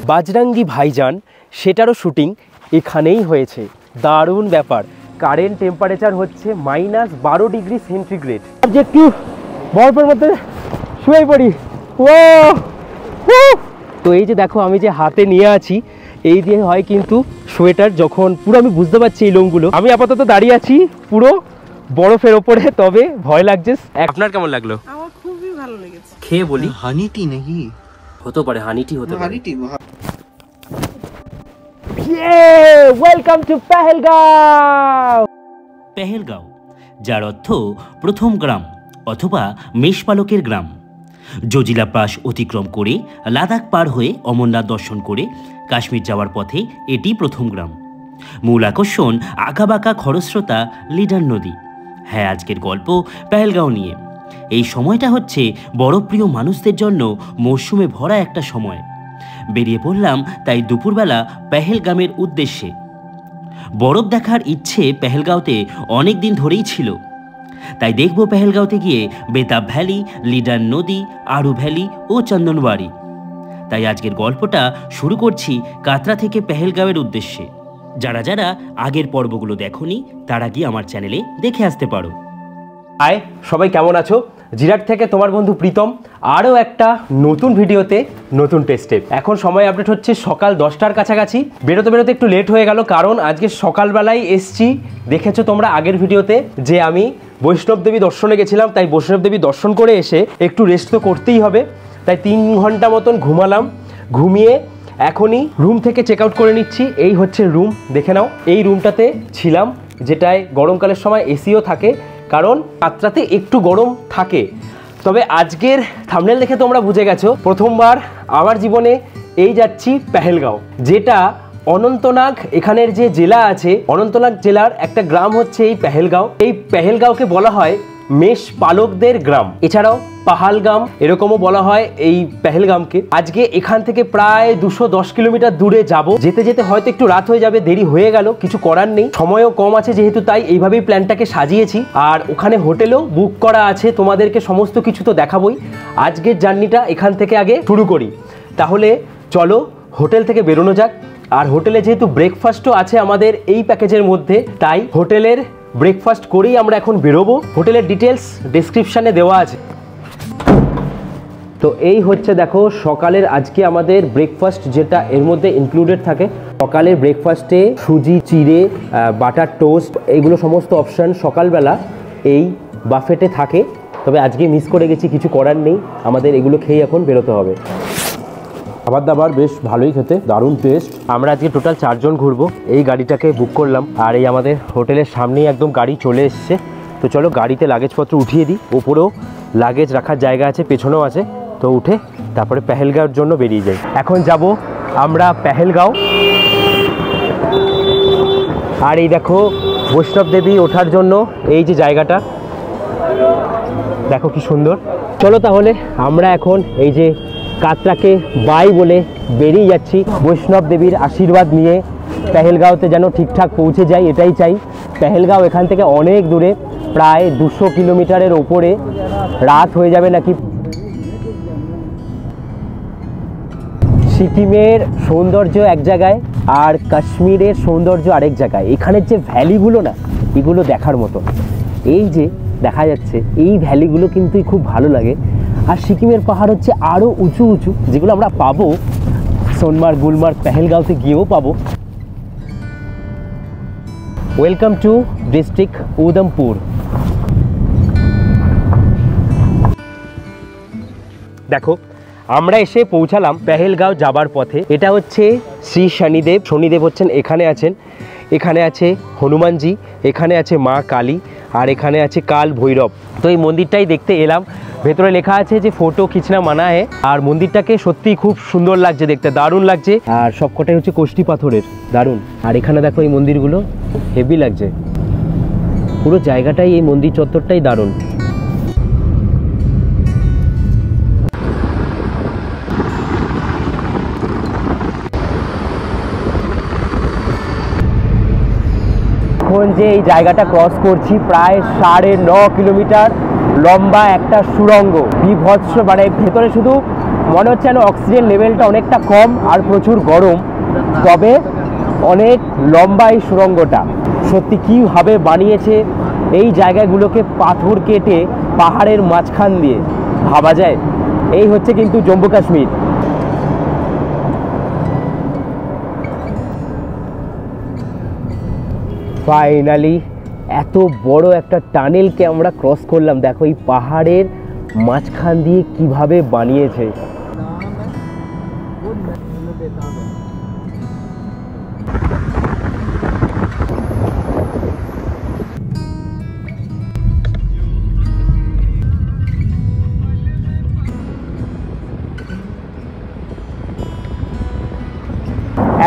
বাজরাঙ্গি ভাইজান সেটারও শুটিং এখানেই হয়েছে। দারুণ ব্যাপার। কারেন্ট টেম্পারেচার হচ্ছে -12°C। যে একটু বরফের মধ্যে শুয়ে পড়ি। ও তো এই যে দেখো আমি যে হাতে নিয়ে আছি, এই দিয়ে হয় কিন্তু সোয়েটার, যখন পুরো আমি বুঝতে পারছি এই লোমগুলো। আমি আপাতত দাঁড়িয়ে আছি পুরো বরফের ওপরে, তবে ভয় লাগছে। আপনার কেমন লাগলো? আমার খুবই ভালো লেগেছে। খেয়ে বলি, হানিটি নাকি হতে পারে, হানিটি হতে পারে। Welcome to Pahalgam. পেহেলগাঁও, যার অর্থ প্রথম গ্রাম অথবা মেষপালকের গ্রাম। জজিলা পাস অতিক্রম করে লাদাখ পার হয়ে অমরনাথ দর্শন করে কাশ্মীর যাওয়ার পথে এটি প্রথম গ্রাম। মূল আকর্ষণ আঁকাবাঁকা খরস্রোতা লিডার নদী। হ্যাঁ, আজকের গল্প পেহেলগাঁও নিয়ে। এই সময়টা হচ্ছে বরফপ্রিয় মানুষদের জন্য মরশুমে ভরা একটা সময়। বেরিয়ে পড়লাম তাই দুপুরবেলা পেহেলগামের উদ্দেশ্যে। বরফ দেখার ইচ্ছে পেহেলগাঁওতে অনেক দিন ধরেই ছিল, তাই দেখব পেহেলগাঁওতে গিয়ে বেতাব ভ্যালি, লিডার নদী, আরু ভ্যালি ও চন্দনবাড়ি। তাই আজকের গল্পটা শুরু করছি কাতরা থেকে পেহেলগাঁওয়ের উদ্দেশ্যে। যারা যারা আগের পর্বগুলো দেখোনি তারা গিয়ে আমার চ্যানেলে দেখে আসতে পারো। হাই সবাই, কেমন আছো? জিরাট থেকে তোমার বন্ধু প্রীতম, আরও একটা নতুন ভিডিওতে নতুন টেস্টে। এখন সময় আপডেট হচ্ছে সকাল 10টার কাছাকাছি। বেরোতে বেরোতে একটু লেট হয়ে গেল, কারণ আজকে সকালবেলায় এসছি। দেখেছো তোমরা আগের ভিডিওতে যে আমি বৈষ্ণব দেবী দর্শনে গেছিলাম, তাই বৈষ্ণব দেবী দর্শন করে এসে একটু রেস্ট তো করতেই হবে। তাই 3 ঘন্টা মতন ঘুমালাম। ঘুমিয়ে এখনই রুম থেকে চেক আউট করে নিচ্ছি। এই হচ্ছে রুম, দেখে নাও। এই রুমটাতে ছিলাম, যেটায় গরমকালের সময় এসিও থাকে, কারণ কাতরাতে একটু গরম থাকে। তবে আজকের থাম্বনেল দেখে তোমরা বুঝে গেছো, প্রথমবার আমার জীবনে এই যাচ্ছি পেহেলগাঁও, যেটা অনন্তনাগ এখানের যে জেলা আছে, অনন্তনাগ জেলার একটা গ্রাম হচ্ছে এই পেহেলগাঁও। এই পেহেলগাঁওকে বলা হয় মেষ পালকদের গ্রাম, এছাড়াও পাহালগাম এরকমও বলা হয় এই পেহেলগামকে। আজকে এখান থেকে প্রায় 210 কিলোমিটার দূরে যাব। যেতে যেতে হয়তো একটু রাত হয়ে যাবে, দেরি হয়ে গেল, কিছু করার নেই, সময়ও কম আছে যেহেতু, তাই এইভাবেই প্ল্যানটাকে সাজিয়েছি। আর ওখানে হোটেলও বুক করা আছে, তোমাদেরকে সমস্ত কিছু তো দেখাবোই। আজকের জার্নিটা এখান থেকে আগে শুরু করি। তাহলে চলো হোটেল থেকে বেরোনো যাক। আর হোটেলে যেহেতু ব্রেকফাস্টও আছে আমাদের এই প্যাকেজের মধ্যে, তাই হোটেলের ব্রেকফাস্ট করেই আমরা এখন বেরোবো। হোটেলের ডিটেলস ডেসক্রিপশানে দেওয়া আছে। তো এই হচ্ছে দেখো সকালের আজকে আমাদের ব্রেকফাস্ট, যেটা এর মধ্যে ইনক্লুডেড থাকে। সকালের ব্রেকফাস্টে সুজি, চিড়ে, বাটার টোস্ট, এইগুলো সমস্ত অপশান সকালবেলা এই বাফেটে থাকে। তবে আজকে মিস করে গেছি, কিছু করার নেই, আমাদের এগুলো খেয়ে এখন বেরোতে হবে। খাবার দাবার বেশ ভালোই খেতে, দারুণ টেস্ট। আমরা আজকে টোটাল 4 জন ঘুরবো। এই গাড়িটাকে বুক করলাম, আর এই আমাদের হোটেলের সামনেই একদম গাড়ি চলে এসছে। তো চলো গাড়িতে লাগেজপত্র উঠিয়ে দিই। ওপরেও লাগেজ রাখার জায়গা আছে, পেছনেও আছে। তো উঠে তারপরে পেহেলগাঁওর জন্য বেরিয়ে যাই। এখন যাব আমরা পেহেলগাঁও। আর এই দেখো বৈষ্ণব দেবী ওঠার জন্য এই যে জায়গাটা, দেখো কি সুন্দর। চলো তাহলে আমরা এখন এই যে কাতরাকে বাই বলে বেরিয়ে যাচ্ছি। বৈষ্ণব দেবীর আশীর্বাদ নিয়ে পেহেলগাঁওতে যেন ঠিকঠাক পৌঁছে যাই, এটাই চাই। পেহেলগাঁও এখান থেকে অনেক দূরে, প্রায় 200 কিলোমিটারের ওপরে। রাত হয়ে যাবে নাকি। সিকিমের সৌন্দর্য এক জায়গায় আর কাশ্মীরের সৌন্দর্য আরেক জায়গায়। এখানের যে ভ্যালিগুলো না, এগুলো দেখার মতো। এই যে দেখা যাচ্ছে এই ভ্যালিগুলো কিন্তু খুব ভালো লাগে। আর সিকিমের পাহাড় হচ্ছে আরও উঁচু উঁচু, যেগুলো আমরা পাবো সোনমার্গ, গুলমার্গ, পেহেলগাঁওতে গিয়েও পাবো। Welcome to district Udhampur. দেখো আমরা এসে পৌঁছালাম পেহেলগাঁও যাবার পথে। এটা হচ্ছে শ্রী শনিদেব। শনিদেব হচ্ছেন এখানে আছেন। এখানে আছে হনুমানজি, এখানে আছে মা কালী, আর এখানে আছে কাল ভৈরব। তো এই মন্দিরটাই দেখতে এলাম। ভেতরে লেখা আছে যে ফটো খিচনা মানা है। আর মন্দিরটাকে সত্যিই খুব সুন্দর লাগছে দেখতে, দারুণ লাগছে। আর সবকটাই হচ্ছে কোষ্টি পাথরের, দারুণ। আর এখানে দেখো এই মন্দিরগুলো হেভি লাগছে। পুরো জায়গাটাই, এই মন্দির চত্বরটাই দারুণ। এখন যে এই জায়গাটা ক্রস করছি, প্রায় 9.5 কিলোমিটার লম্বা একটা সুড়ঙ্গ, বিভৎস। মানে ভেতরে শুধু মনে হচ্ছে যেন অক্সিজেন লেভেলটা অনেকটা কম আর প্রচুর গরম, তবে অনেক লম্বা এই সুড়ঙ্গটা। সত্যি কীভাবে বানিয়েছে এই জায়গাগুলোকে, পাথর কেটে পাহাড়ের মাঝখান দিয়ে, ভাবা যায়? এই হচ্ছে কিন্তু জম্মু কাশ্মীর। ফাইনালি এত বড় একটা টানেলকে আমরা ক্রস করলাম। দেখো এই পাহাড়ের মাঝখান দিয়ে কিভাবে বানিয়েছে।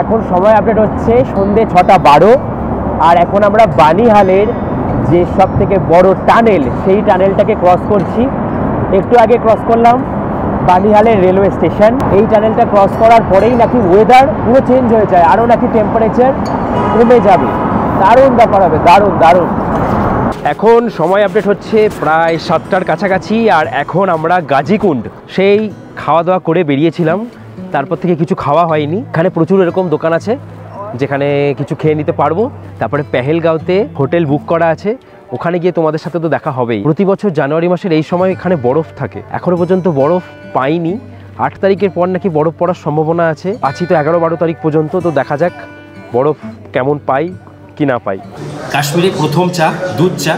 এখন সময় আপডেট হচ্ছে সন্ধে 6:12, আর এখন আমরা বানিহালের যে সব থেকে বড় টানেল, সেই টানেলটাকে ক্রস করছি। একটু আগে ক্রস করলাম বানিহালের রেলওয়ে স্টেশন। এই টানেলটা ক্রস করার পরেই নাকি ওয়েদার পুরো চেঞ্জ হয়ে যায়, আরও নাকি টেম্পারেচার কমে যাবে। দারুণ ব্যাপার হবে, দারুণ দারুণ। এখন সময় আপডেট হচ্ছে প্রায় 7টার কাছাকাছি, আর এখন আমরা গাজীকুণ্ড সেই খাওয়া দাওয়া করে বেরিয়েছিলাম, তারপর থেকে কিছু খাওয়া হয়নি। এখানে প্রচুর এরকম দোকান আছে যেখানে কিছু খেয়ে নিতে পারবো। তারপরে পেহেলগাঁওতে হোটেল বুক করা আছে, ওখানে গিয়ে তোমাদের সাথে তো দেখা হবেই। প্রতি বছর জানুয়ারি মাসের এই সময় এখানে বরফ থাকে, এখনো পর্যন্ত বরফ পাইনি। 8 তারিখের পর নাকি বরফ পড়ার সম্ভাবনা আছে। আছি তো 11-12 তারিখ পর্যন্ত, তো দেখা যাক বরফ কেমন পাই কি না পাই। কাশ্মীরের প্রথম চা, দুধ চা,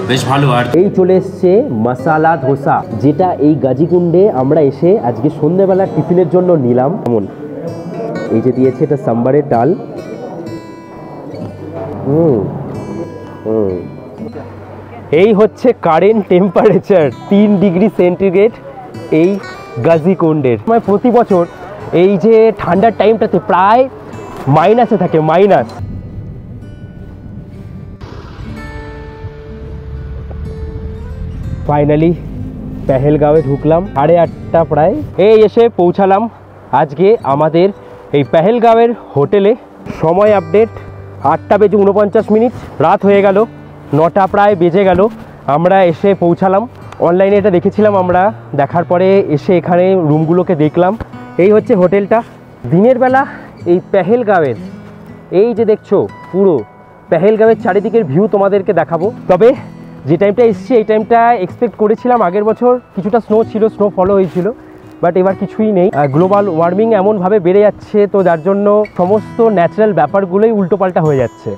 বেশ ভালো। আর এই চলে এসছে মশালা ধোসা, যেটা এই গাজীকুণ্ডে আমরা এসে আজকে সন্ধ্যেবেলা টিফিনের জন্য নিলাম। এমন এই যে দিয়েছে, এটা সাম্বারের ডাল। এই হচ্ছে কারেন্ট টেম্পারেচার 3 ডিগ্রি সেন্টিগ্রেড এই গাজীকুণ্ডের। মানে প্রতি বছর এই যে ঠান্ডার টাইমটাতে প্রায় মাইনাসে থাকে, মাইনাস। ফাইনালি পেহেলগাঁওয়ে ঢুকলাম 8:30 প্রায়। এই এসে পৌঁছালাম আজকে আমাদের এই পেহেলগাঁওয়ের হোটেলে। সময় আপডেট 8:49, রাত হয়ে গেল, 9টা প্রায় বেজে গেল। আমরা এসে পৌঁছালাম, অনলাইনে এটা দেখেছিলাম আমরা, দেখার পরে এসে এখানে রুমগুলোকে দেখলাম। এই হচ্ছে হোটেলটা। দিনের বেলা এই পেহেলগাঁওয়ের এই যে দেখছো পুরো পেহেলগাঁওয়ের চারিদিকের ভিউ তোমাদেরকে দেখাবো। তবে যে টাইমটা এসছি এই টাইমটা এক্সপেক্ট করেছিলাম, আগের বছর কিছুটা স্নো ছিল, স্নো ফলো হয়েছিল, বাট এবার কিছুই নেই। গ্লোবাল ওয়ার্মিং এমনভাবে বেড়ে যাচ্ছে, তো যার জন্য সমস্ত ন্যাচারাল ব্যাপারগুলোই উল্টোপাল্টা হয়ে যাচ্ছে।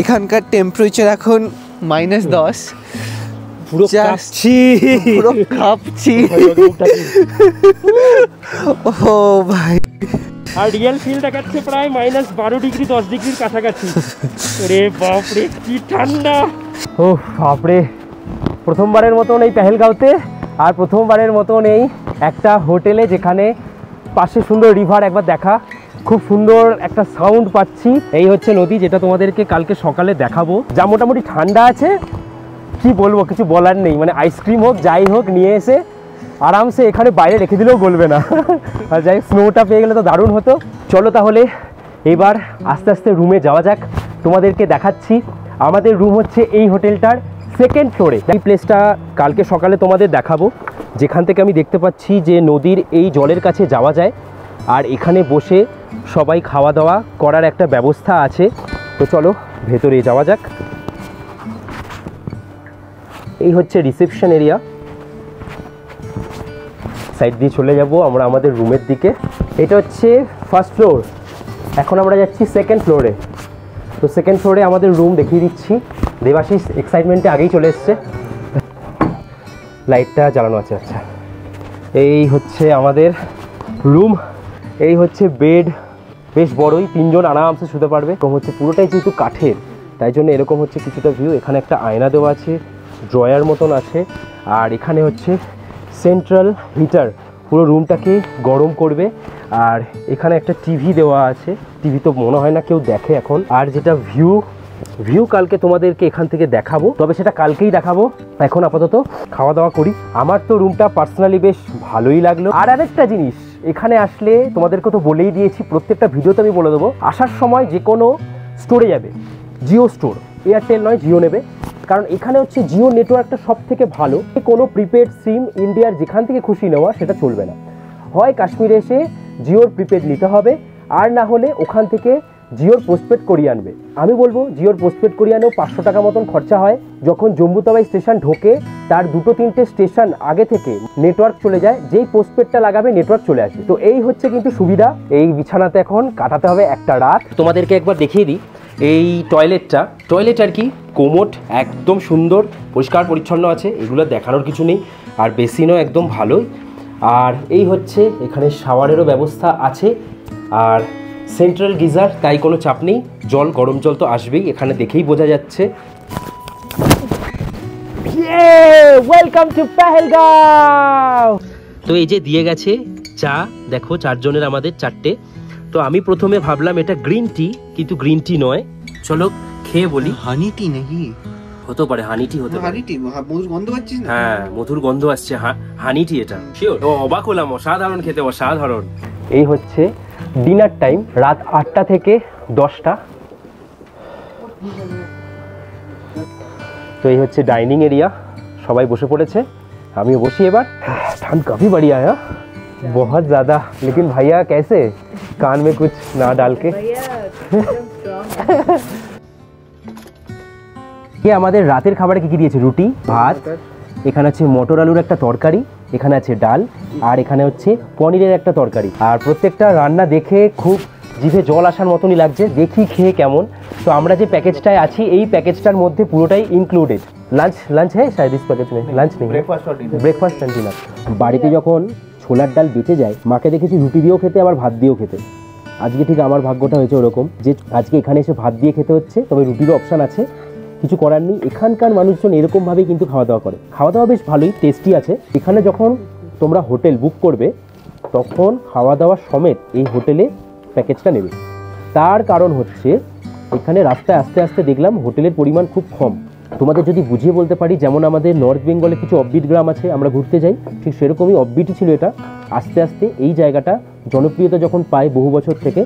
এখানকার টেম্পারেচার এখন -10। পুরো কাঁপছি, পুরো কাঁপছি। ও ভাই, আর রিয়েল ফিল দেখাচ্ছে প্রায় -12 ডিগ্রি, 10 ডিগ্রির কাছাকাছি। রে বাপরে কি ঠান্ডা! ও বাপরে, প্রথমবারের মতন এই পেহেলগাঁওতে, আর প্রথমবারের মতন এই একটা হোটেলে যেখানে পাশে সুন্দর রিভার একবার দেখা, খুব সুন্দর একটা সাউন্ড পাচ্ছি। এই হচ্ছে নদী, যেটা তোমাদেরকে কালকে সকালে দেখাবো। যা মোটামুটি ঠান্ডা আছে, কি বলবো, কিছু বলার নেই। মানে আইসক্রিম হোক যাই হোক নিয়ে এসে আরামসে এখানে বাইরে রেখে দিলেও গলবে না। আর যাই হোক, স্নোটা পেয়ে গেলে তো দারুণ হতো। চলো তাহলে এবার আস্তে আস্তে রুমে যাওয়া যাক, তোমাদেরকে দেখাচ্ছি। আমাদের রুম হচ্ছে এই হোটেলটার 2nd ফ্লোরে। এই প্লেসটা কালকে সকালে তোমাদের দেখাবো, যেখান থেকে আমি দেখতে পাচ্ছি যে নদীর এই জলের কাছে যাওয়া যায়, আর এখানে বসে সবাই খাওয়া দাওয়া করার একটা ব্যবস্থা আছে। তো চলো ভেতরে যাওয়া যাক। এই হচ্ছে রিসেপশন এরিয়া, সাইড দিয়ে চলে যাব আমরা আমাদের রুমের দিকে। এটা হচ্ছে 1st ফ্লোর, এখন আমরা যাচ্ছি 2nd ফ্লোরে। তো 2nd ফ্লোরে আমাদের রুম দেখিয়ে দিচ্ছি। দেবাশিস এক্সাইটমেন্টে আগেই চলে এসছে। লাইটটা জ্বালানো আছে। আচ্ছা, এই হচ্ছে আমাদের রুম। এই হচ্ছে বেড, বেশ বড়ই, 3 জন আরামসে শুতে পারবে। এরকম হচ্ছে পুরোটাই যেহেতু কাঠের, তাই জন্য এরকম হচ্ছে কিছুটা ভিউ। এখানে একটা আয়না দেওয়া আছে, ড্রয়ার মতন আছে, আর এখানে হচ্ছে সেন্ট্রাল হিটার, পুরো রুমটাকে গরম করবে। আর এখানে একটা টিভি দেওয়া আছে, টিভি তো মনে হয় না কেউ দেখে এখন। আর যেটা ভিউ কালকে তোমাদেরকে এখান থেকে দেখাবো, তবে সেটা কালকেই দেখাবো। এখন আপাতত খাওয়া দাওয়া করি। আমার তো রুমটা পার্সোনালি বেশ ভালোই লাগলো। আর আরেকটা জিনিস, এখানে আসলে তোমাদেরকে তো বলেই দিয়েছি, প্রত্যেকটা ভিডিওতে আমি বলে দেবো, আসার সময় যে কোনো স্টোরে যাবে, জিও স্টোর, এয়ারটেল নয় জিও নেবে, কারণ এখানে হচ্ছে জিও নেটওয়ার্কটা সব থেকে ভালো। কোনো প্রিপেড সিম ইন্ডিয়ার যেখান থেকে খুশি নেওয়া সেটা চলবে না, হয় কাশ্মীরে এসে জিওর প্রিপেড নিতে হবে, আর না হলে ওখান থেকে জিওর পোস্টপেড করিয়ে আনবে। আমি বলবো জিওর পোস্টপেড করিয়ে আনেও 500 টাকা মতন খরচা হয়। যখন জম্মু তাওয়াই স্টেশন ঢোকে তার 2-3টে স্টেশন আগে থেকে নেটওয়ার্ক চলে যায়, যেই পোস্টপেডটা লাগাবে নেটওয়ার্ক চলে আসে। তো এই হচ্ছে কিন্তু সুবিধা। এই বিছানাতে এখন কাটাতে হবে একটা রাত। তোমাদেরকে একবার দেখিয়ে দিই এই টয়লেট আর কি, কোমোড একদম সুন্দর পরিষ্কার পরিচ্ছন্ন আছে, এগুলো দেখানোর কিছু নেই। আর বেসিনও একদম ভালোই। আর এই হচ্ছে এখানে শাওয়ারেরও ব্যবস্থা আছে, আর সেন্ট্রাল গিজার, তাই কোনো চাপ নেই। জল, গরম জল তো আসবেই, এখানে দেখেই বোঝা যাচ্ছে। Welcome to Pahalgam. তো এই যে দিয়ে গেছে চা, দেখো 4 জনের আমাদের 4টে। তো আমি প্রথমে ভাবলাম এটা গ্রিন টি, কিন্তু গ্রিন টি নয়। চলো খেয়ে বলি। হানি টি নাকি? হতে পারে হানি টি হতে পারে। হানি টি মধুর গন্ধ পাচ্ছিস না? হ্যাঁ, মধুর গন্ধ আসছে। হানি টি এটা শিওর। ও অবাক হলাম, অসাধারণ খেতে, অসাধারণ। এই হচ্ছে ডিনার টাইম, রাত 8টা থেকে 10টা। তো এই হচ্ছে ডাইনিং এরিয়া, সবাই বসে পড়েছে, আমিও বসি এবার। ठंड काफी बड़ी आया, बहुत ज्यादा। लेकिन भैया कैसे कान में कुछ ना डाल के। আমাদের রাতের খাবারে কি কি দিয়েছে? রুটি, ভাত, এখানে আছে মটর আলুর একটা তরকারি, এখানে আছে ডাল, আর এখানে হচ্ছে পনিরের একটা তরকারি। আর প্রত্যেকটা রান্না দেখে খুব জিভে জল আসার মতনই লাগছে, দেখি খেয়ে কেমন। তো আমরা যে প্যাকেজটায় আছি এই প্যাকেজটার মধ্যে পুরোটাই ইনক্লুডেড। লাঞ্চ হ্যাঁ শায়দ ইস প্যাকেজ में লাঞ্চ নেই, ব্রেকফাস্ট অ্যান্ড ডিনার। বাড়িতে যখন ছোলার ডাল বেঁচে যায়, মাকে দেখেছি রুটি দিয়েও খেতে, আবার ভাত দিয়েও খেতে। আজকে ঠিক আমার ভাগ্যটা হয়েছে ওরকম যে আজকে এখানে এসে ভাত দিয়ে খেতে হচ্ছে, তবে রুটিরও অপশান আছে। কিছু করার নেই, এখানকার মানুষজন এরকমভাবেই কিন্তু খাওয়া দাওয়া করে। খাওয়া দাওয়া বেশ ভালোই টেস্টি আছে। এখানে যখন তোমরা হোটেল বুক করবে তখন খাওয়া দাওয়া সমেত এই হোটেলে প্যাকেজটা নেবে। তার কারণ হচ্ছে এখানে রাস্তায় আস্তে আস্তে দেখলাম হোটেলের পরিমাণ খুব কম। তোমাদের যদি বুঝিয়ে বলতে পারি, যেমন আমাদের নর্থ বেঙ্গলে কিছু অফবিট গ্রাম আছে, আমরা ঘুরতে যাই, ঠিক সেরকমই অফবিটই ছিল এটা। আস্তে আস্তে এই জায়গাটা জনপ্রিয়তা যখন পায় বহু বছর থেকে,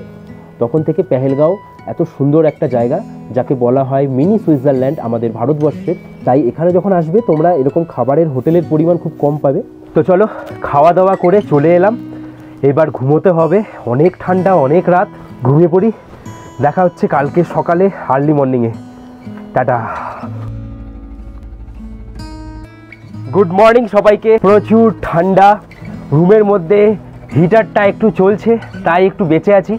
তখন থেকে পেহেলগাঁও এত সুন্দর একটা জায়গা, যাকে বলা হয় মিনি সুইজারল্যান্ড আমাদের ভারতবর্ষের। তাই এখানে যখন আসবে তোমরা এরকম খাবারের হোটেলের পরিমাণ খুব কম পাবে। তো চলো খাওয়া দাওয়া করে চলে এলাম, এবার ঘুমোতে হবে। অনেক ঠান্ডা, অনেক রাত, ঘুমিয়ে পড়ি। দেখা হচ্ছে কালকে সকালে আর্লি মর্নিংয়ে। টাটা। গুড মর্নিং সবাইকে। প্রচুর ঠান্ডা, রুমের মধ্যে হিটারটা একটু চলছে, তাই একটু বেঁচে আছি।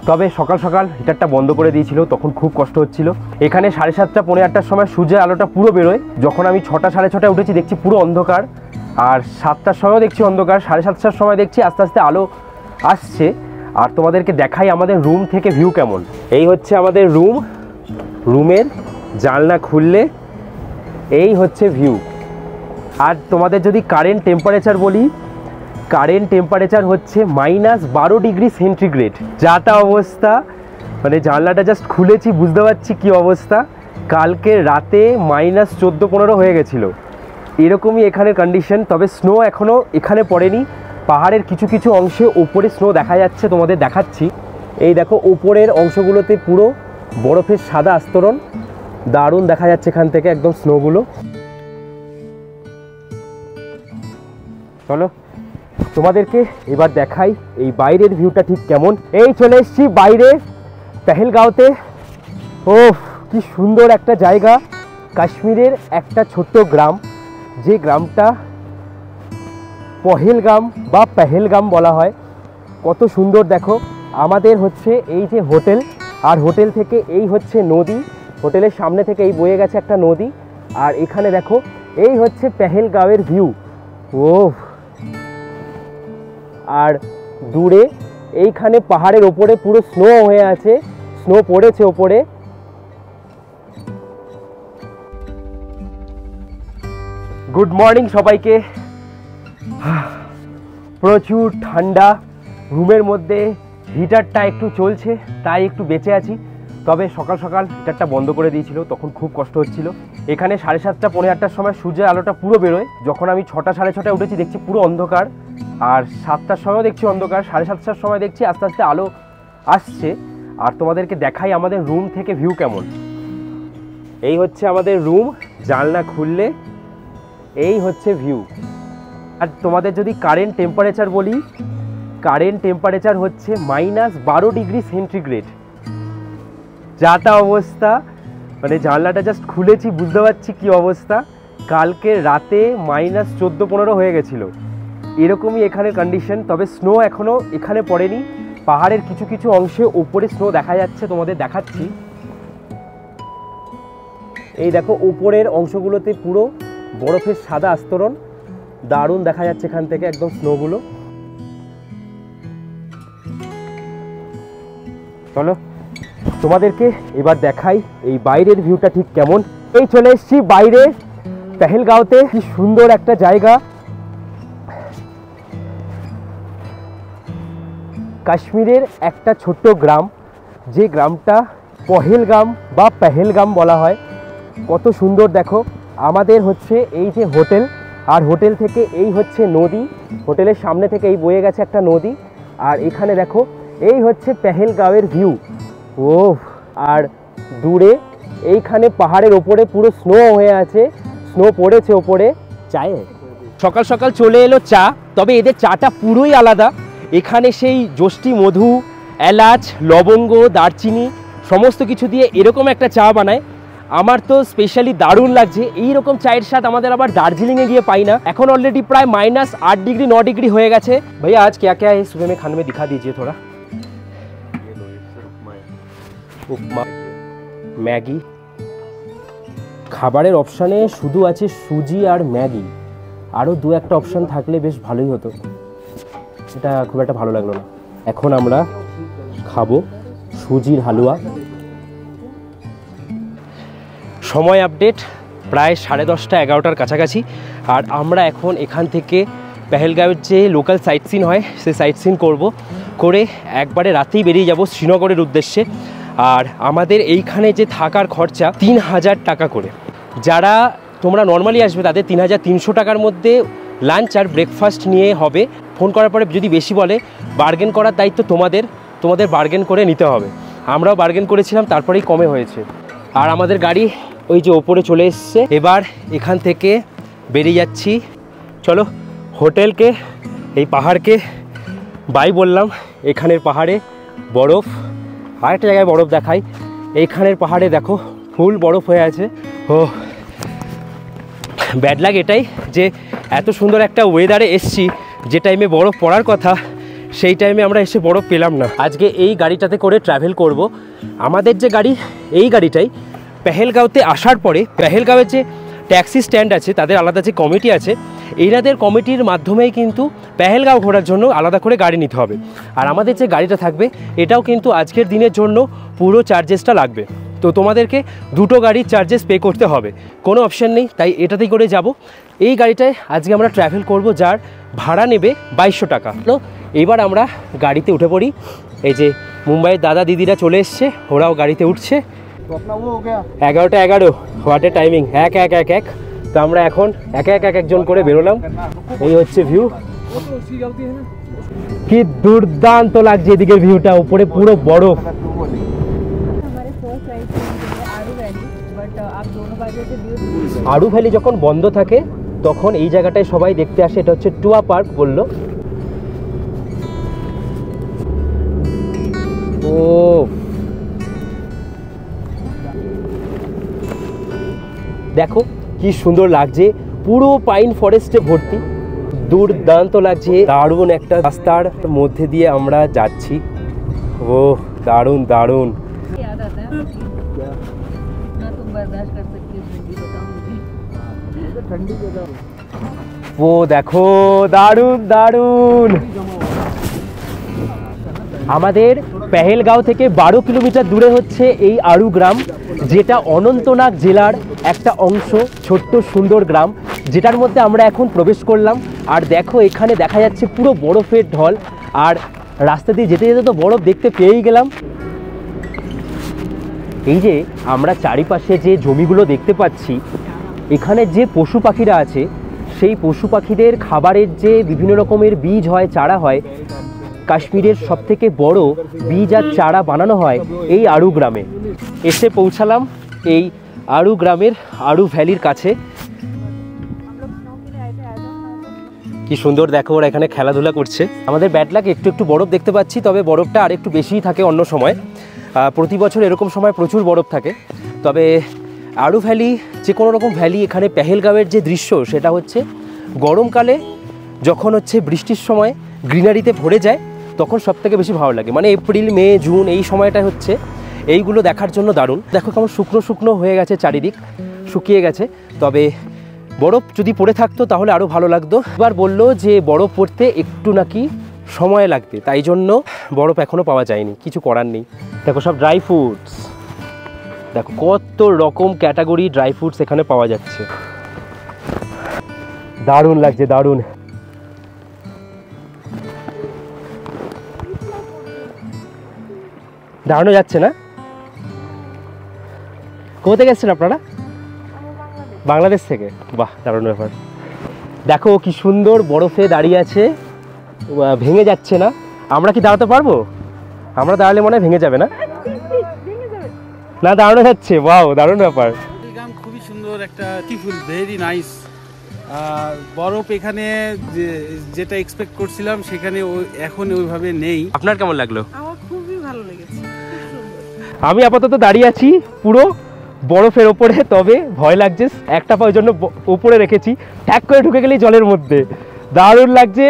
তবে সকাল সকাল হিটারটা বন্ধ করে দিয়েছিল, তখন খুব কষ্ট হচ্ছিল। এখানে 7:30 পৌনে 8টার সময় সূর্যের আলোটা পুরো বেরোয়। যখন আমি 6টা সাড়ে 6টায় উঠেছি দেখছি পুরো অন্ধকার, আর 7টার সময়ও দেখছি অন্ধকার, 7:30টার সময় দেখছি আস্তে আস্তে আলো আসছে। আর তোমাদেরকে দেখাই আমাদের রুম থেকে ভিউ কেমন। এই হচ্ছে আমাদের রুম, রুমের জানলা খুললে এই হচ্ছে ভিউ। আর তোমাদের যদি কারেন্ট টেম্পারেচার বলি, কারেন্ট টেম্পারেচার হচ্ছে -12 ডিগ্রি সেন্টিগ্রেড। যা তা অবস্থা, মানে জানলাটা জাস্ট খুলেছি বুঝতে পারছি কি অবস্থা। কালকে রাতে -14-15 হয়ে গেছিলো, এরকমই এখানের কন্ডিশন। তবে স্নো এখনও এখানে পড়েনি, পাহাড়ের কিছু কিছু অংশে ওপরে স্নো দেখা যাচ্ছে, তোমাদের দেখাচ্ছি। এই দেখো ওপরের অংশগুলোতে পুরো বরফের সাদা আস্তরণ, দারুণ দেখা যাচ্ছে এখান থেকে একদম স্নোগুলো। চলো তোমাদেরকে এবার দেখাই এই বাইরের ভিউটা ঠিক কেমন। এই চলে এসেছি বাইরে পেহেলগাঁওতে। ওহ কি সুন্দর একটা জায়গা, কাশ্মীরের একটা ছোট্ট গ্রাম, যে গ্রামটা পহেলগাম বা পেহেলগাম বলা হয়। কত সুন্দর দেখো। আমাদের হচ্ছে এই যে হোটেল, আর হোটেল থেকে এই হচ্ছে নদী, হোটেলের সামনে থেকে এই বয়ে গেছে একটা নদী। আর এখানে দেখো এই হচ্ছে পেহেলগাঁওয়ের ভিউ। ওহ, আর দূরে এইখানে পাহাড়ের ওপরে পুরো স্নো হয়ে আছে, স্নো পড়েছে ওপরে। গুড মর্নিং সবাইকে। প্রচুর ঠান্ডা, রুমের মধ্যে হিটারটা একটু চলছে, তাই একটু বেঁচে আছি। তবে সকাল সকাল হিটারটা বন্ধ করে দিয়েছিল, তখন খুব কষ্ট হচ্ছিল। এখানে 7:30 পৌনে 8টার সময় সূর্যের আলোটা পুরো বেরোয়। যখন আমি 6টা সাড়ে 6টায় উঠেছি দেখছি পুরো অন্ধকার, আর 7টার সময়ও দেখছি অন্ধকার, 7:30টার সময় দেখছি আস্তে আস্তে আলো আসছে। আর তোমাদেরকে দেখাই আমাদের রুম থেকে ভিউ কেমন। এই হচ্ছে আমাদের রুম, জানলা খুললে এই হচ্ছে ভিউ। আর তোমাদের যদি কারেন্ট টেম্পারেচার বলি, কারেন্ট টেম্পারেচার হচ্ছে -12 ডিগ্রি সেন্টিগ্রেড। যা তা অবস্থা, মানে জানলাটা জাস্ট খুলেছি বুঝতে পারছি কি অবস্থা। কালকে রাতে -14-15 হয়ে গেছিলো, এরকমই এখানে কন্ডিশন। তবে স্নো এখনও এখানে পড়েনি, পাহাড়ের কিছু কিছু অংশে ওপরে স্নো দেখা যাচ্ছে, তোমাদের দেখাচ্ছি। এই দেখো ওপরের অংশগুলোতে পুরো বরফের সাদা আস্তরণ, দারুণ দেখা যাচ্ছে এখান থেকে একদম স্নোগুলো। চলো তোমাদেরকে এবার দেখাই এই বাইরের ভিউটা ঠিক কেমন। এই চলে এসেছি বাইরে পেহেলগাঁওতে, কি সুন্দর একটা জায়গা। কাশ্মীরের একটা ছোট্ট গ্রাম, যে গ্রামটা পহেলগাম বা পেহেলগাম বলা হয়। কত সুন্দর দেখো। আমাদের হচ্ছে এই যে হোটেল, আর হোটেল থেকে এই হচ্ছে নদী, হোটেলের সামনে থেকে এই বয়ে গেছে একটা নদী। আর এখানে দেখো এই হচ্ছে পেহেলগাঁওয়ের ভিউ। ও আর দূরে এইখানে পাহাড়ের ওপরে পুরো স্নো হয়ে আছে, স্নো পড়েছে ওপরে। চায়ে সকাল সকাল চলে এলো চা, তবে এদের চাটা পুরোই আলাদা। এখানে সেই যষ্টি মধু, এলাচ, লবঙ্গ, দারচিনি সমস্ত কিছু দিয়ে এরকম একটা চা বানায়। আমার তো স্পেশালি দারুণ লাগছে। এইরকম চায়ের স্বাদ আমাদের আবার দার্জিলিংয়ে গিয়ে পাই না। এখন অলরেডি প্রায় -8 ডিগ্রি 9 ডিগ্রি হয়ে গেছে। भैया आज क्या क्या है सुबह में खाने में दिखा दीजिए थोड़ा। উপমা, ম্যাগি। খাবারের অপশানে শুধু আছে সুজি আর ম্যাগি, আরও 2-1টা অপশান থাকলে বেশ ভালোই হতো। এটা খুব একটা ভালো লাগলো না। এখন আমরা খাবো সুজির হালুয়া। সময় আপডেট প্রায় 10:30 11টার কাছাকাছি। আর আমরা এখন এখান থেকে পেহেলগাঁওয়ের যে লোকাল সাইট সিন হয় সেই সাইট সিন করে একবারে রাতেই বেরিয়ে যাব শ্রীনগরের উদ্দেশ্যে। আর আমাদের এইখানে যে থাকার খরচা 3000 টাকা করে। যারা তোমরা নর্মালি আসবে তাদের 3300 টাকার মধ্যে লাঞ্চ আর ব্রেকফাস্ট নিয়ে হবে। ফোন করার পরে যদি বেশি বলে, বার্গেন করার দায়িত্ব তোমাদের বার্গেন করে নিতে হবে। আমরাও বার্গেন করেছিলাম, তারপরেই কমে হয়েছে। আর আমাদের গাড়ি ওই যে ওপরে চলে এসছে। এবার এখান থেকে বেরিয়ে যাচ্ছি। চলো হোটেলকে, এই পাহাড়কে বাই বললাম। এখানের পাহাড়ে বরফ, আরেকটা জায়গায় বরফ দেখাই। এইখানের পাহাড়ে দেখো ফুল বরফ হয়ে আছে। ও ব্যাড লাগ এটাই যে এত সুন্দর একটা ওয়েদারে এসছি, যে টাইমে বরফ পড়ার কথা সেই টাইমে আমরা এসে বরফ পেলাম না। আজকে এই গাড়িটাতে করে ট্রাভেল করব। আমাদের যে গাড়ি, এই গাড়িটাই পেহেলগাঁওতে আসার পরে পেহেলগাঁওয়ের যে ট্যাক্সি স্ট্যান্ড আছে তাদের আলাদা যে কমিটি আছে, এনাদের কমিটির মাধ্যমেই কিন্তু পেহেলগাঁও ঘোরার জন্য আলাদা করে গাড়ি নিতে হবে। আর আমাদের যে গাড়িটা থাকবে এটাও কিন্তু আজকের দিনের জন্য পুরো চার্জেসটা লাগবে। তো তোমাদেরকে দুটো গাড়ির চার্জেস পে করতে হবে, কোনো অপশান নেই। তাই এটাতেই করে যাব। এই গাড়িটায় আজকে আমরা ট্রাভেল করব, যার ভাড়া নেবে 2200 টাকা। তো এবার আমরা গাড়িতে উঠে পড়ি। এই যে মুম্বাইয়ের দাদা দিদিরা চলে এসছে, ওরাও গাড়িতে উঠছে। 11টা 11 হোয়াট এ টাইমিং, 1-1-1-1। তো আমরা এখন একজন করে বেরোলাম। এই হচ্ছে ভিউ, কি দুর্দান্ত লাগছে এদিকে ভিউটা। উপরে পুরো বরফ। আড়ু ভ্যালি যখন বন্ধ থাকে তখন এই জায়গাটায় সবাই দেখতে আসে। এটা হচ্ছে টুয়া পার্ক বললো। ও দেখো কি সুন্দর লাগছে, পুরো পাইন ফরেস্টে ভর্তি, দুর্দান্ত লাগছে। দারুণ একটা রাস্তার মধ্যে দিয়ে আমরা যাচ্ছি। ও দারুণ দারুণ। ও দেখো দারুণ দারুণ। আমাদের পেহেলগাঁও থেকে 12 কিলোমিটার দূরে হচ্ছে এই আড়ু গ্রাম, যেটা অনন্তনাগ জেলার একটা অংশ, ছোট্ট সুন্দর গ্রাম, যেটার মধ্যে আমরা এখন প্রবেশ করলাম। আর দেখো এখানে দেখা যাচ্ছে পুরো বরফের ঢল। আর রাস্তা দিয়ে যেতে যেতে তো বরফ দেখতে পেয়েই গেলাম। এই যে আমরা চারিপাশে যে জমিগুলো দেখতে পাচ্ছি, এখানে যে পশু পাখিরা আছে সেই পশু পাখিদের খাবারের যে বিভিন্ন রকমের বীজ হয়, চারা হয়, কাশ্মীরের সবথেকে বড় বীজ আর চারা বানানো হয় এই আড়ু গ্রামে। এসে পৌঁছালাম এই আড়ু গ্রামের আড়ু ভ্যালির কাছে। কি সুন্দর দেখো, ওরা এখানে খেলাধুলা করছে। আমাদের ব্যাড লাক, একটু একটু বরফ দেখতে পাচ্ছি, তবে বরফটা আর একটু বেশিই থাকে অন্য সময়। প্রতি বছর এরকম সময় প্রচুর বরফ থাকে। তবে আড়ু ভ্যালি, যে কোনো রকম ভ্যালি, এখানে পেহেলগাঁওয়ের যে দৃশ্য সেটা হচ্ছে গরমকালে যখন হচ্ছে বৃষ্টির সময় গ্রিনারিতে ভরে যায় তখন সবথেকে বেশি ভালো লাগে। মানে এপ্রিল, মে, জুন এই সময়টা হচ্ছে এইগুলো দেখার জন্য দারুণ। দেখো কেমন শুকনো শুকনো হয়ে গেছে, চারিদিক শুকিয়ে গেছে। তবে বরফ যদি পড়ে থাকতো তাহলে আরও ভালো লাগতো। এবার বললো যে বরফ পড়তে একটু নাকি সময় লাগবে, তাই জন্য বরফ এখনও পাওয়া যায়নি, কিছু করার নেই। দেখো সব ড্রাই ফ্রুটস, দেখো কত রকম ক্যাটাগরি ড্রাই ফ্রুটস এখানে পাওয়া যাচ্ছে। দারুণ লাগছে, দারুণ। দাঁড়ানো যাচ্ছে না। কোথা থেকে এসছেন আপনারা? বাংলাদেশ থেকে। বাহ, দারুণ ব্যাপার। দেখো কি সুন্দর বরফে দাঁড়িয়ে আছে, ভেঙে যাচ্ছে না। আমরা কি দাঁড়াতে পারবো? আমরা দাঁড়ালে মনে হয় ভেঙে যাবে না? না, দাঁড়ানো যাচ্ছে। বাহ, দারুণ ব্যাপার। গ্রাম খুবই সুন্দর, একটা বিউটিফুল, ভেরি নাইস। বরফ এখানে যেটা এক্সপেক্ট করছিলাম সেখানে এখন ওইভাবে নেই। আপনার কেমন লাগলো? আমার খুবই ভালো লেগেছে। আমি আপাতত দাঁড়িয়ে আছি পুরো বরফের ওপরে, তবে ভয় লাগছে। একটা পা ওই জন্য ওপরে রেখেছি, ট্যাক করে ঢুকে গেলেই জলের মধ্যে। দারুণ লাগছে,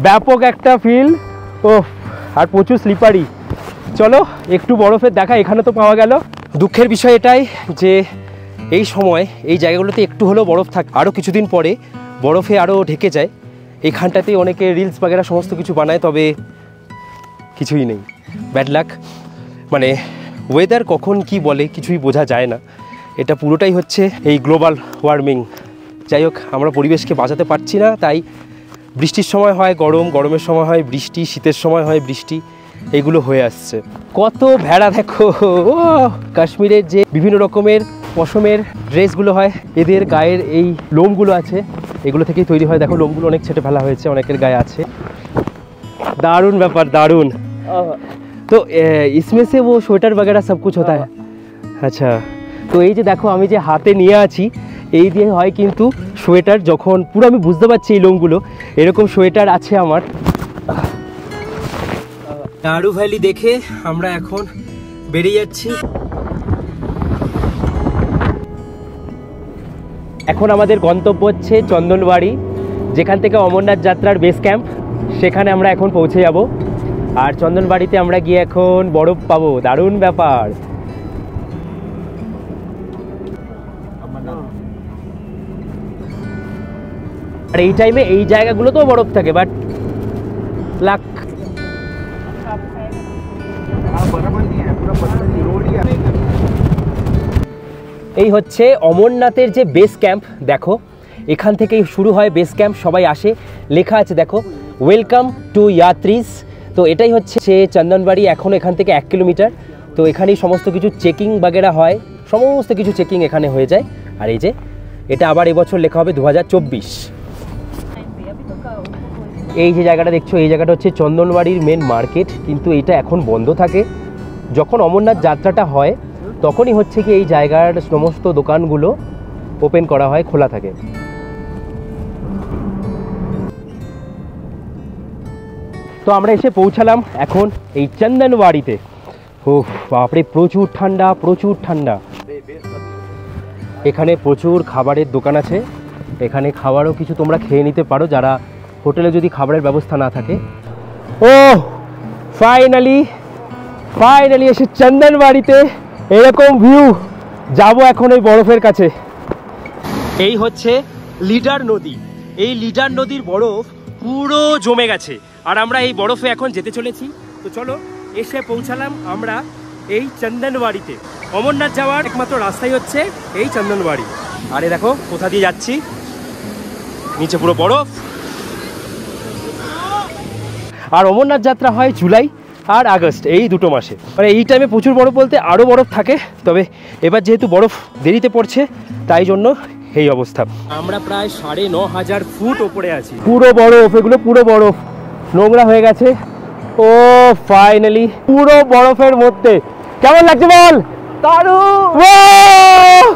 ব্যাপক একটা ফিল। ও, আর প্রচুর স্লিপারি। চলো একটু বরফের দেখা এখানে তো পাওয়া গেল। দুঃখের বিষয় এটাই যে এই সময় এই জায়গাগুলোতে একটু হলেও বরফ থাকে, আরও কিছুদিন পরে বরফে আরও ঢেকে যায়। এইখানটাতেই অনেকে রিলস বাগেরা সমস্ত কিছু বানায়, তবে কিছুই নেই। Bad luck. মানে ওয়েদার কখন কি বলে কিছুই বোঝা যায় না। এটা পুরোটাই হচ্ছে এই গ্লোবাল ওয়ার্মিং। যাই হোক, আমরা পরিবেশকে বাঁচাতে পারছি না, তাই বৃষ্টির সময় হয় গরম, গরমের সময় হয় বৃষ্টি, শীতের সময় হয় বৃষ্টি, এগুলো হয়ে আসছে। কত ভেড়া দেখো। ও, কাশ্মীরের যে বিভিন্ন রকমের পশমের ড্রেসগুলো হয়, এদের গায়ের এই লোমগুলো আছে, এগুলো থেকেই তৈরি হয়। দেখো লোমগুলো অনেক ছেটে ফেলা হয়েছে, অনেকের গায়ে আছে। दारुण व्यापार, दारुण। तो इसमें से वो स्वेटर वगैरह सब कुछ होता है? अच्छा, তো এই যে দেখো আমি যে হাতে নিয়ে আছি, এই দিয়ে হয় কিন্তু সোয়েটার। যখন পুরো আমি বুঝতে পারছি এই লোমগুলো, এরকম সোয়েটার আছে আমার। আড়ু ভ্যালি দেখে আমরা এখন বেরিয়ে যাচ্ছি। এখন আমাদের গন্তব্য হচ্ছে চন্দনবাড়ি, যেখান থেকে অমরনাথ যাত্রার বেস ক্যাম্প, সেখানে আমরা এখন পৌঁছে যাব। আর চন্দনবাড়িতে আমরা গিয়ে এখন বরফ পাবো, দারুণ ব্যাপার। আর এই টাইমে এই জায়গাগুলোতেও বরফ থাকে, বাট লাক। এই হচ্ছে অমরনাথের যে বেস ক্যাম্প। দেখো এখান থেকেই শুরু হয় বেস ক্যাম্প, সবাই আসে, লেখা আছে দেখো, ওয়েলকাম টু ইয়াত্রীজ। তো এটাই হচ্ছে সে চন্দনবাড়ি। এখন এখান থেকে 1 কিলোমিটার। তো এখানেই সমস্ত কিছু চেকিং বাগেরা হয়, সমস্ত কিছু চেকিং এখানে হয়ে যায়। আর এই যে এটা আবার এবছর লেখা হবে 2024। এই যে জায়গাটা দেখছো, এই জায়গাটা হচ্ছে চন্দনবাড়ির মেন মার্কেট, কিন্তু এটা এখন বন্ধ থাকে। যখন অমরনাথ যাত্রাটা হয় তখনই হচ্ছে কি এই জায়গার সমস্ত দোকানগুলো ওপেন করা হয়, খোলা থাকে। তো আমরা এসে পৌঁছালাম এখন এই চন্দনবাড়িতে। ও বাপরে, প্রচুর ঠান্ডা, প্রচুর ঠান্ডা। এখানে প্রচুর খাবারের দোকান আছে, এখানে খাবারও কিছু তোমরা খেয়ে নিতে পারো যারা হোটেলে যদি খাবারের ব্যবস্থা না থাকে। ও ফাইনালি এসে চন্দনবাড়িতে, এরকম ভিউ। যাব এখন এই বরফের কাছে। এই হচ্ছে লিডার নদী। এই লিডার নদীর বরফ পুরো জমে গেছে, আর আমরা এই বরফে এখন যেতে চলেছি। তো চলো, এসে পৌঁছালাম আমরা এই চন্দনবাড়িতে। অমরনাথ যাওয়ার একমাত্র রাস্তাই হচ্ছে এই চন্দনবাড়ি। আরে দেখো কোথা দিয়ে যাচ্ছি, নিচে পুরো বরফ। আর অমরনাথ যাত্রা হয় জুলাই আর আগস্ট, এই দুটো মাসে। মানে এই টাইমে প্রচুর বরফ বলতে আরও বরফ থাকে, তবে এবার যেহেতু বরফ দেরিতে পড়ছে তাই জন্য এই অবস্থা। আমরা প্রায় 9,500 ফুট ওপরে আছি, পুরো বরফ, এগুলো পুরো বরফ, নোংরা হয়ে গেছে। ও ফাইনালি পুরো বরফের মধ্যে। কেমন লাগছে বল? দারুণ।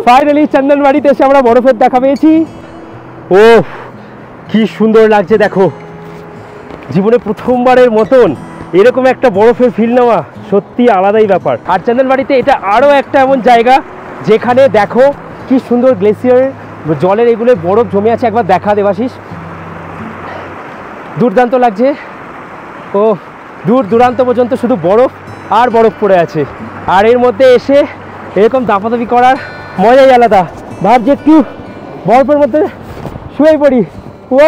ফাইনালি চন্দনবাড়িতে এসে আমরা বরফের দেখা পেয়েছি। ও কি সুন্দর লাগছে দেখো, জীবনে প্রথমবারের মতন এরকম একটা বরফের ফিল নেওয়া সত্যি আলাদাই ব্যাপার। আর চন্দনবাড়িতে এটা আরও একটা এমন জায়গা যেখানে দেখো কি সুন্দর গ্লেসিয়ার জলের এগুলো বরফ জমে আছে, একবার দেখা দেবাশিস, দুর্দান্ত লাগছে। ও দূর দূরান্ত পর্যন্ত শুধু বরফ আর বরফ পড়ে আছে, আর এর মধ্যে এসে এরকম দাপাদাপি করার মজাই আলাদা। ভাবছি একটু বরফের মধ্যে শুয়ে পড়ি। ও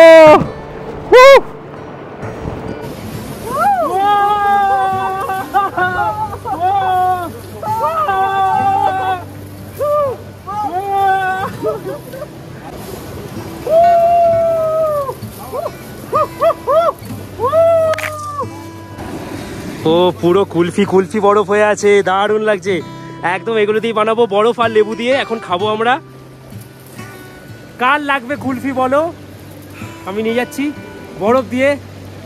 ও পুরো কুলফি কুলফি বরফ হয়ে আছে, দারুণ লাগছে একদম। এগুলো দিয়ে বানাবো বরফ আর লেবু দিয়ে, এখন খাবো আমরা। কার লাগবে কুলফি বলো, আমি নিয়ে যাচ্ছি। বরফ দিয়ে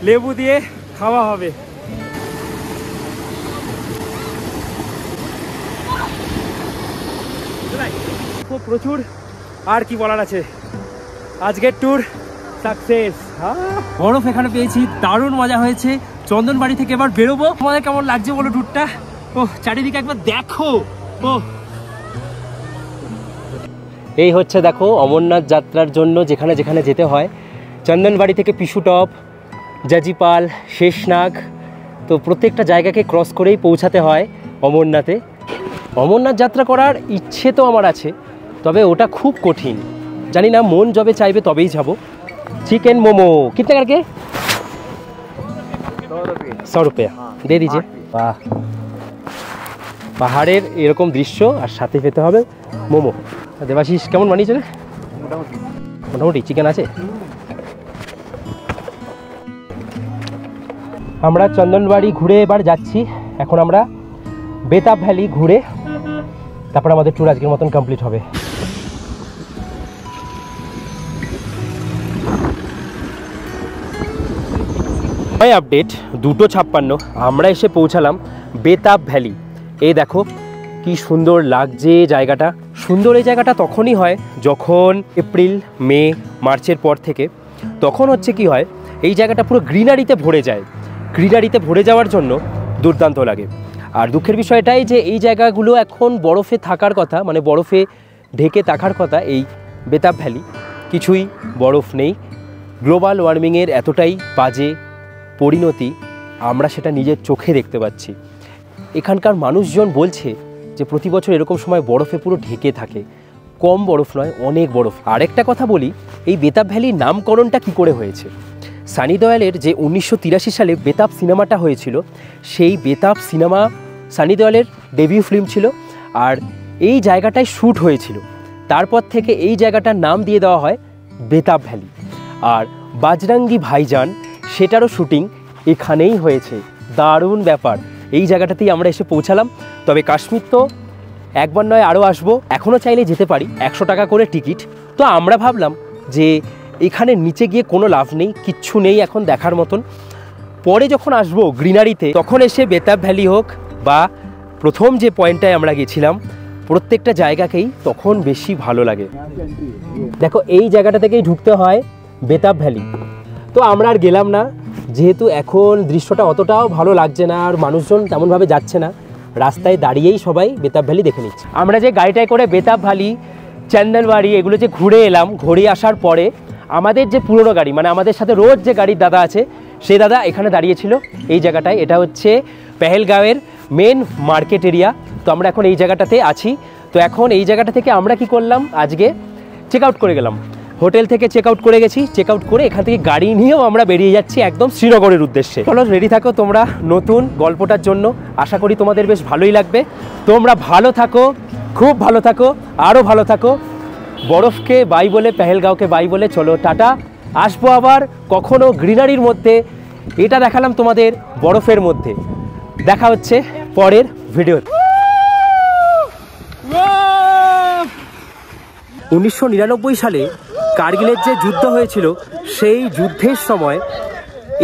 লেবু দিয়ে খাওয়া হবে। খুব প্রচুর, আর কি বলার আছে, আজকের ট্যুর সাকসেস। বরফ এখানে পেয়েছি, দারুণ মজা হয়েছে। চন্দনবাড়ি থেকে এবার বেরোবো। তোমাদের কেমন লাগছে বলো ট্যুরটা? ও চারিদিকে একবার দেখো। ও এই হচ্ছে দেখো অমরনাথ যাত্রার জন্য যেখানে যেখানে যেতে হয়, চন্দনবাড়ি থেকে পিসুটপ, জাজিপাল, শেষনাগ, তো প্রত্যেকটা জায়গাকে ক্রস করেই পৌঁছাতে হয় অমরনাথে। অমরনাথ যাত্রা করার ইচ্ছে তো আমার আছে, তবে ওটা খুব কঠিন। জানি না, মন যবে চাইবে তবেই যাব। চিকেন মোমো कितने करके? 100 रुपया दे दीजिए। वाह, পাহাড়ের এরকম দৃশ্য আর সাথে পেতে হবে মোমো। দেবাশিস কেমন বানিয়েছে রে? মোটামুটি চিকেন আছে। আমরা চন্দনবাড়ি ঘুরে এবার যাচ্ছি। এখন আমরা বেতাব ভ্যালি ঘুরে তারপর আমাদের ট্যুর আজকের মতন কমপ্লিট হবে। আপডেট 2:56 আমরা এসে পৌঁছালাম বেতাব ভ্যালি। এই দেখো কি সুন্দর লাগছে জায়গাটা। সুন্দর এই জায়গাটা তখনই হয় যখন এপ্রিল, মে, মার্চের পর থেকে। তখন হচ্ছে কি হয়, এই জায়গাটা পুরো গ্রিনারিতে ভরে যায়। গ্রিনারিতে ভরে যাওয়ার জন্য দুর্দান্ত লাগে। আর দুঃখের বিষয় এটাই যে এই জায়গাগুলো এখন বরফে থাকার কথা, মানে বরফে ঢেকে থাকার কথা এই বেতাব ভ্যালি, কিছুই বরফ নেই। গ্লোবাল ওয়ার্মিংয়ের এতটাই বাজে পরিণতি আমরা সেটা নিজের চোখে দেখতে পাচ্ছি। এখানকার মানুষজন বলছে যে প্রতি বছর এরকম সময় বরফে পুরো ঢেকে থাকে। কম বরফ নয়, অনেক বরফ। আরেকটা কথা বলি, এই বেতাব ভ্যালির নামকরণটা কি করে হয়েছে। সানি দেওয়ালের যে 1983 সালে বেতাব সিনেমাটা হয়েছিল, সেই বেতাব সিনেমা সানি দেওয়ালের ডেবিউ ফিল্ম ছিল, আর এই জায়গাটায় শ্যুট হয়েছিল। তারপর থেকে এই জায়গাটার নাম দিয়ে দেওয়া হয় বেতাব ভ্যালি। আর বাজরাঙ্গি ভাইজান সেটারও শ্যুটিং এখানেই হয়েছে। দারুণ ব্যাপার। এই জায়গাটাতেই আমরা এসে পৌঁছালাম। তবে কাশ্মীর তো একবার নয় আরও আসবো, এখনও চাইলে যেতে পারি। 100 টাকা করে টিকিট। তো আমরা ভাবলাম যে এখানে নিচে গিয়ে কোনো লাভ নেই, কিচ্ছু নেই এখন দেখার মতন। পরে যখন আসবো গ্রিনারিতে, তখন এসে বেতাব ভ্যালি হোক বা প্রথম যে পয়েন্টটায় আমরা গেছিলাম, প্রত্যেকটা জায়গাকেই তখন বেশি ভালো লাগে। দেখো এই জায়গাটা থেকেই ঢুকতে হয় বেতাব ভ্যালি। তো আমরা আর গেলাম না, যেহেতু এখন দৃশ্যটা অতটাও ভালো লাগছে না, আর মানুষজন তেমনভাবে যাচ্ছে না। রাস্তায় দাঁড়িয়েই সবাই বেতাব ভ্যালি দেখে নিচ্ছে। আমরা যে গাড়িটায় করে বেতাব ভ্যালি, চন্দনবাড়ি এগুলো যে ঘুরে এলাম, ঘুরে আসার পরে আমাদের যে পুরনো গাড়ি, মানে আমাদের সাথে রোজ যে গাড়ির দাদা আছে, সেই দাদা এখানে দাঁড়িয়েছিল এই জায়গাটায়। এটা হচ্ছে পেহেলগাঁওয়ের মেন মার্কেট এরিয়া। তো আমরা এখন এই জায়গাটাতে আছি। তো এখন এই জায়গাটা থেকে আমরা কি করলাম, আজকে চেক আউট করে গেলাম। হোটেল থেকে চেক আউট করে গেছি। চেক আউট করে এখান থেকে গাড়ি নিয়েও আমরা বেরিয়ে যাচ্ছি একদম শ্রীনগরের উদ্দেশ্যে। চলো রেডি থাকো তোমরা নতুন গল্পটার জন্য। আশা করি তোমাদের বেশ ভালোই লাগবে। তোমরা ভালো থাকো, খুব ভালো থাকো, আরও ভালো থাকো। বরফকে বাই বলে, পেহেলগাঁওকে বাই বলে চলো টাটা। আসবো আবার কখনো গ্রিনারির মধ্যে। এটা দেখালাম তোমাদের বরফের মধ্যে। দেখা হচ্ছে পরের ভিডিও। 1999 সালে কার্গিলের যে যুদ্ধ হয়েছিল, সেই যুদ্ধের সময়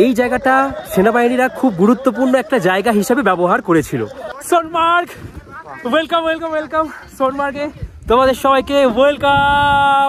এই জায়গাটা সেনাবাহিনীরা খুব গুরুত্বপূর্ণ একটা জায়গা হিসেবে ব্যবহার করেছিল। Sonmarg, welcome welcome welcome. সোনমার্গে তোমাদের সবাইকে ওয়েলকাম।